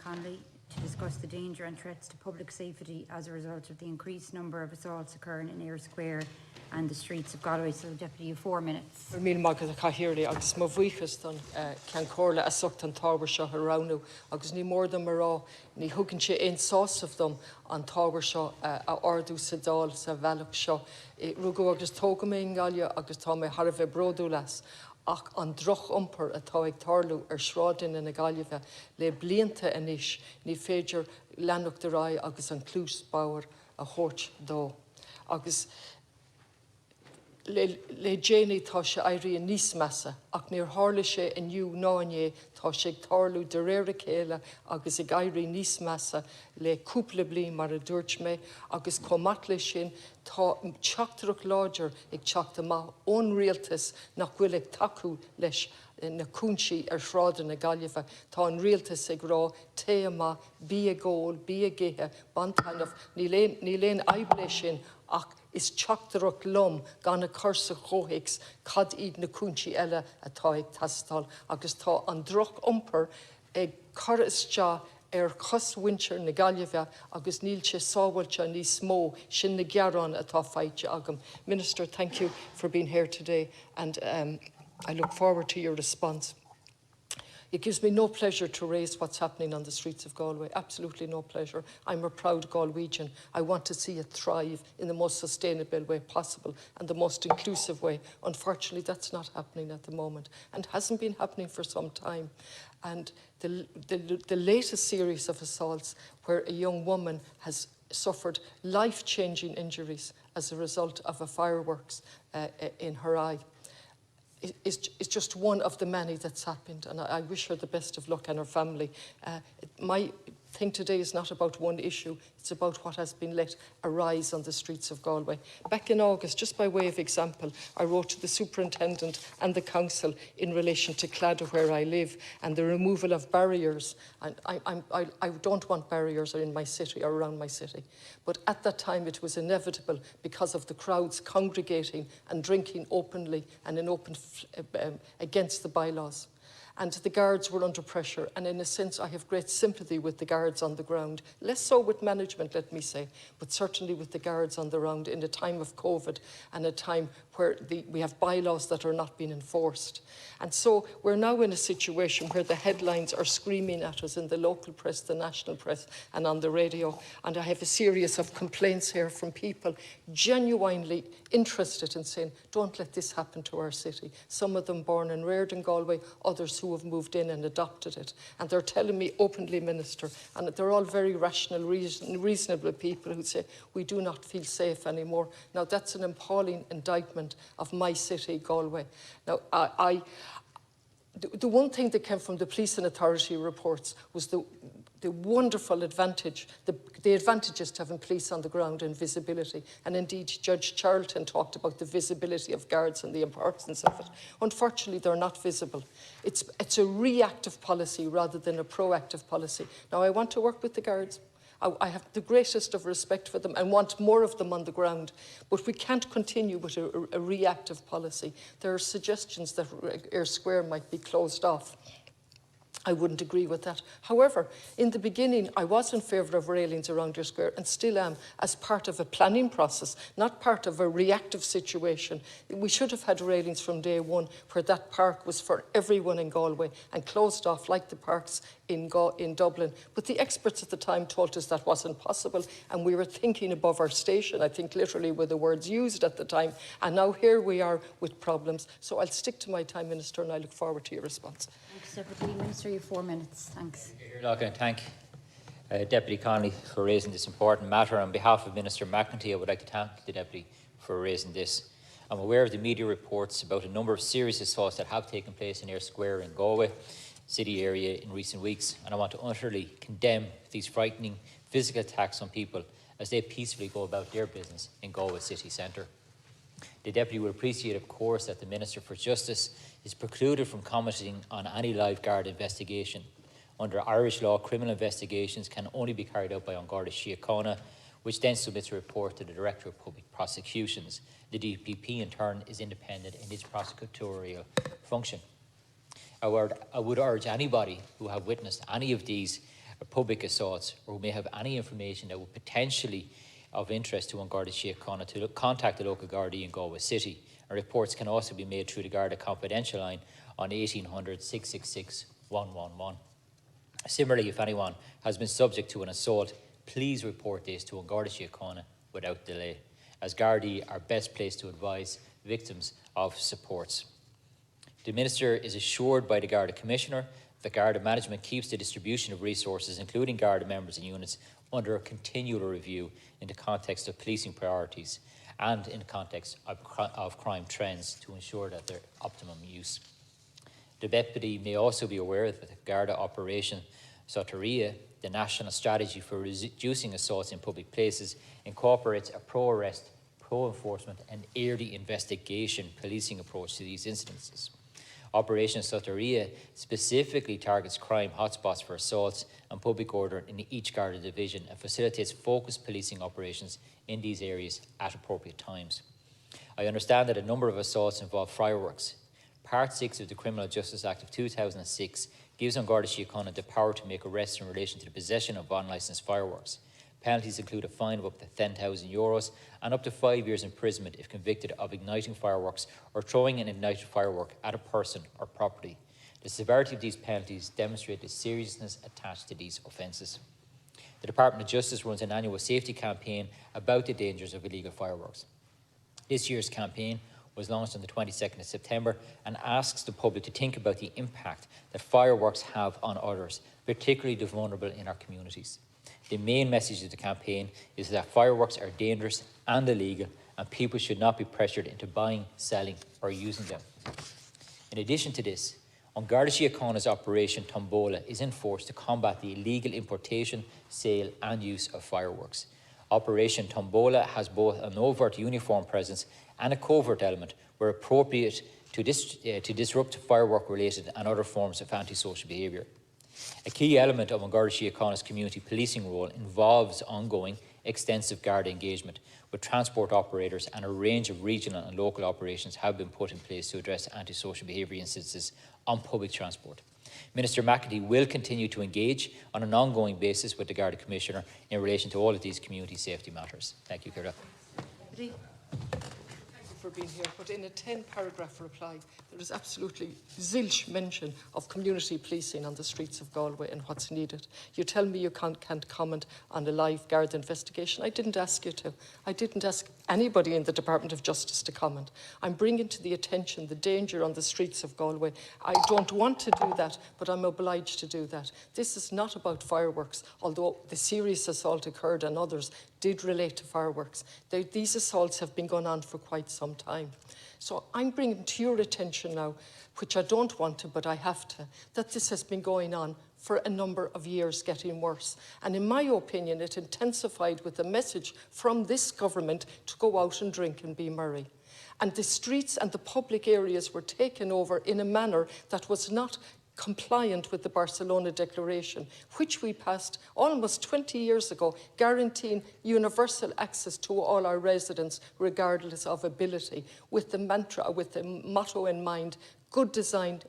Connolly to discuss the danger and threats to public safety as a result of the increased number of assaults occurring in Eyre Square and the streets of Galway. So, Deputy, you have 4 minutes. Míl mágad a caithíirlaí agus má bhuichas don cean cóirla a sucht an tábhair seo a ránú agus ní mór dom marrá ní thugann sé aon sásamh dom an tábhair seo a ardú sa dáil sa bhealach seo. Rugó agus tóga mé ngáile agus tá mé har a bheith bródú leis. Ach an droch umper atá ag tarlú sráidin in na Gaillimhe le blianta inis ní féidir leanúcht de rá agus an clús báir a chóirt dó. Agus le déanaí tá sé éirí níos measa ach níor hála sé inniu náinné tá sé ag tarlú de réir a chéile agus ag éirí níos measa le cúpla bliain mar a dúirt mé agus commat lei sin tá teachtarach láidir ag teachta má ón rialtas nach bhfuil ag taú leis na cúnsaí sráideanna na Gaillimhe. Tá an rialtas ag rá téama bí a ggóil, bí a githe, bantainmh ní léon aible sin ach is teachtarach lom gan na cursa chóhaics cad iad na cúnsaí eile atá ag tastal agus tá an droch umper ag choras cos winter na Gaillimhe agus níl sé sábhailte níos mó sin na gearán atá feite agam. Minister, thank you for being here today and I look forward to your response. It gives me no pleasure to raise what's happening on the streets of Galway, absolutely no pleasure. I'm a proud Galwegian. I want to see it thrive in the most sustainable way possible and the most inclusive way. Unfortunately, that's not happening at the moment and hasn't been happening for some time. And the latest series of assaults where a young woman has suffered life-changing injuries as a result of a fireworks in her eye is just one of the many that's happened, and I wish her the best of luck and her family. My thing today is not about one issue, it's about what has been let arise on the streets of Galway. Back in August, just by way of example, I wrote to the superintendent and the council in relation to Claddagh, where I live, and the removal of barriers. And I don't want barriers in my city or around my city. But at that time it was inevitable because of the crowds congregating and drinking openly and in open against the bylaws. And the guards were under pressure, and in a sense I have great sympathy with the guards on the ground, less so with management, let me say, but certainly with the guards on the ground in a time of COVID and a time where we have bylaws that are not being enforced. And so we're now in a situation where the headlines are screaming at us in the local press, the national press and on the radio, and I have a series of complaints here from people genuinely interested in saying, don't let this happen to our city. Some of them born and reared in Galway, others who have moved in and adopted it. And they're telling me openly, Minister, and they're all very rational, reasonable people who say, we do not feel safe anymore. Now, that's an appalling indictment of my city, Galway. Now, the one thing that came from the police and authority reports was the wonderful advantage, the advantages to having police on the ground and visibility. And indeed, Judge Charlton talked about the visibility of guards and the importance of it. Unfortunately, they're not visible. It's a reactive policy rather than a proactive policy. Now, I want to work with the guards. I have the greatest of respect for them and want more of them on the ground. But we can't continue with a reactive policy. There are suggestions that Eyre Square might be closed off. I wouldn't agree with that. However, in the beginning, I was in favour of railings around Eyre Square and still am, as part of a planning process, not part of a reactive situation. We should have had railings from day one where that park was for everyone in Galway and closed off like the parks in Dublin. But the experts at the time told us that wasn't possible and we were thinking above our station, I think literally were the words used at the time. And now here we are with problems. So I'll stick to my time, Minister, and I look forward to your response. Thanks, Deputy Minister. You have 4 minutes. Thanks. I thank Deputy Connolly for raising this important matter. On behalf of Minister McEntee, I would like to thank the Deputy for raising this. I'm aware of the media reports about a number of serious assaults that have taken place in Eyre Square in Galway city area in recent weeks, and I want to utterly condemn these frightening physical attacks on people as they peacefully go about their business in Galway city centre. The Deputy would appreciate, of course, that the Minister for Justice is precluded from commenting on any live guard investigation. Under Irish law, criminal investigations can only be carried out by An Garda Síochána, which then submits a report to the Director of Public Prosecutions. The DPP, in turn, is independent in its prosecutorial function. I would urge anybody who have witnessed any of these or public assaults, or who may have any information that would potentially of interest to an Garda Síochána to contact the local Gardaí in Galway City. And reports can also be made through the Garda confidential line on 1800 666 111. Similarly, if anyone has been subject to an assault, please report this to an Garda Síochána without delay, as Gardaí are best placed to advise victims of supports. The Minister is assured by the Garda Commissioner that Garda management keeps the distribution of resources, including Garda members and units, under a continual review in the context of policing priorities and in the context of crime trends to ensure that their optimum use. The Deputy may also be aware that the Garda Operation Soteria, the national strategy for reducing assaults in public places, incorporates a pro-arrest, pro-enforcement and early investigation policing approach to these incidences. Operation Soteria specifically targets crime hotspots for assaults and public order in each Garda division and facilitates focused policing operations in these areas at appropriate times. I understand that a number of assaults involve fireworks. Part 6 of the Criminal Justice Act of 2006 gives Garda Síochána the power to make arrests in relation to the possession of unlicensed fireworks. Penalties include a fine of up to €10,000 and up to 5 years imprisonment if convicted of igniting fireworks or throwing an ignited firework at a person or property. The severity of these penalties demonstrate the seriousness attached to these offences. The Department of Justice runs an annual safety campaign about the dangers of illegal fireworks. This year's campaign was launched on the 22nd of September and asks the public to think about the impact that fireworks have on others, particularly the vulnerable in our communities. The main message of the campaign is that fireworks are dangerous and illegal, and people should not be pressured into buying, selling or using them. In addition to this, Garda Síochána's Operation Tombola is in force to combat the illegal importation, sale and use of fireworks. Operation Tombola has both an overt uniform presence and a covert element where appropriate to disrupt firework-related and other forms of antisocial behaviour. A key element of Garda Síochána's community policing role involves ongoing, extensive Garda engagement with transport operators, and a range of regional and local operations have been put in place to address antisocial behaviour instances on public transport. Minister McEntee will continue to engage on an ongoing basis with the Garda Commissioner in relation to all of these community safety matters. Thank you, Ciara. For being here, but in a 10-paragraph reply, there is absolutely zilch mention of community policing on the streets of Galway and what's needed. You tell me you can't comment on a live Garda investigation. I didn't ask you to. I didn't ask anybody in the Department of Justice to comment. I'm bringing to the attention the danger on the streets of Galway. I don't want to do that, but I'm obliged to do that. This is not about fireworks, although the serious assault occurred and others did relate to fireworks. These assaults have been going on for quite some time. So I'm bringing to your attention now, which I don't want to, but I have to, that this has been going on for a number of years, getting worse. And in my opinion, it intensified with a message from this government to go out and drink and be merry. And the streets and the public areas were taken over in a manner that was not compliant with the Barcelona Declaration, which we passed almost 20 years ago, guaranteeing universal access to all our residents, regardless of ability, with the mantra, with the motto in mind, good design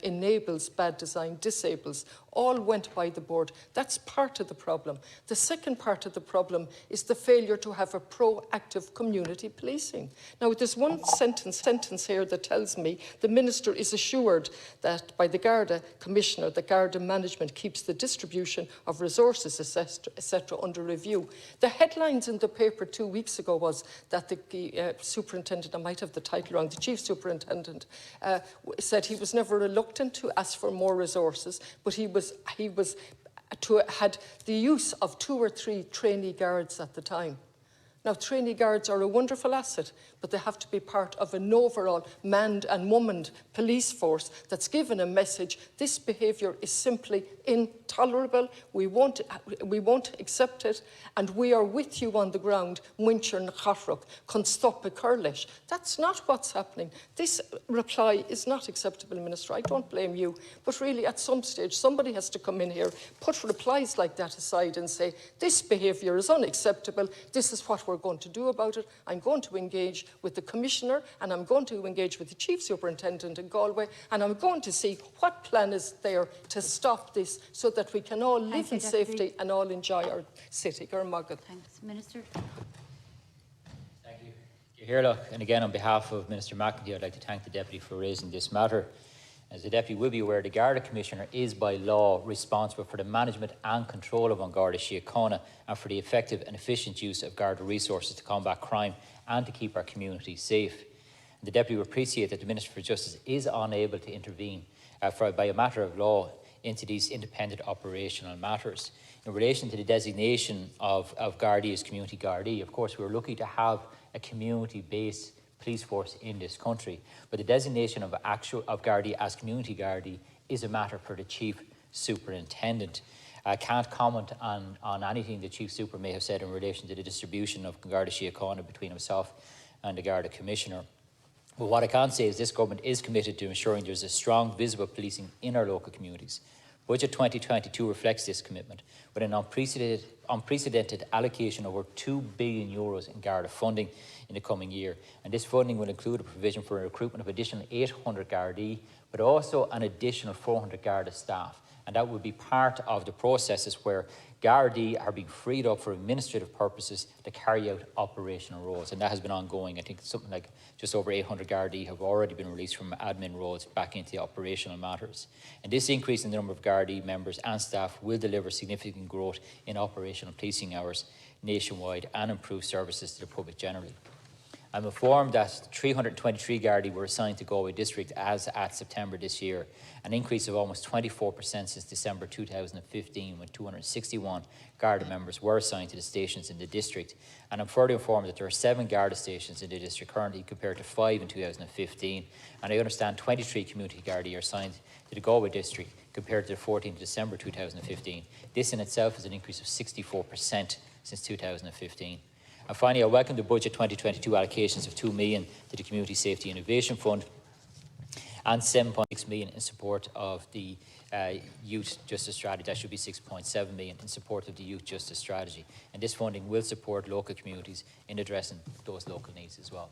enables, bad design disables. All went by the board. That's part of the problem. The second part of the problem is the failure to have a proactive community policing. Now, there's one sentence here that tells me the Minister is assured that by the Garda Commissioner, the Garda management keeps the distribution of resources, etc., under review. The headlines in the paper 2 weeks ago was that the superintendent, I might have the title wrong, the chief superintendent, said he was never reluctant to ask for more resources, but he had the use of 2 or 3 trainee guards at the time. Now, trainee guards are a wonderful asset, but they have to be part of an overall manned and womaned police force that's given a message. This behaviour is simply intolerable. We won't accept it, and we are with you on the ground. Wincher na Charrach, can stop a curlish. That's not what's happening. This reply is not acceptable, Minister. I don't blame you, but really, at some stage, somebody has to come in here, put replies like that aside, and say this behaviour is unacceptable. This is what we're we're going to do about it. I'm going to engage with the Commissioner, and I'm going to engage with the Chief Superintendent in Galway, and I'm going to see what plan is there to stop this so that we can all live in safety and all enjoy our city. Thanks. Minister. Thank you. Here, and again, on behalf of Minister McEntee, I'd like to thank the Deputy for raising this matter. As the Deputy will be aware, the Garda Commissioner is by law responsible for the management and control of An Garda Síochána and for the effective and efficient use of Garda resources to combat crime and to keep our community safe. And the Deputy will appreciate that the Minister for Justice is unable to intervene by a matter of law into these independent operational matters. In relation to the designation of Gardaí as community Gardaí, of course, we're lucky to have a community-based police force in this country, but the designation of Gardaí as community Gardaí is a matter for the Chief Superintendent. I can't comment on anything the Chief Super may have said in relation to the distribution of Garda Síochána between himself and the Garda Commissioner. But what I can say is this government is committed to ensuring there's a strong, visible policing in our local communities. Budget 2022 reflects this commitment with an unprecedented allocation of over €2 billion in Garda funding in the coming year. And this funding will include a provision for a recruitment of additional 800 Gardaí, but also an additional 400 Garda staff. And that will be part of the processes where Gardaí are being freed up for administrative purposes to carry out operational roles. And that has been ongoing. I think something like just over 800 Gardaí have already been released from admin roles back into the operational matters. And this increase in the number of Gardaí members and staff will deliver significant growth in operational policing hours nationwide and improve services to the public generally. I'm informed that 323 Gardaí were assigned to Galway District as at September this year, an increase of almost 24% since December 2015, when 261 Garda members were assigned to the stations in the district. And I'm further informed that there are 7 Garda stations in the district currently, compared to 5 in 2015. And I understand 23 community Gardaí are assigned to the Galway District, compared to the 14th of December 2015. This in itself is an increase of 64% since 2015. And finally, I welcome the Budget 2022 allocations of €2 million to the Community Safety Innovation Fund and €7.6 million in support of the Youth Justice Strategy. That should be €6.7 million in support of the Youth Justice Strategy. And this funding will support local communities in addressing those local needs as well.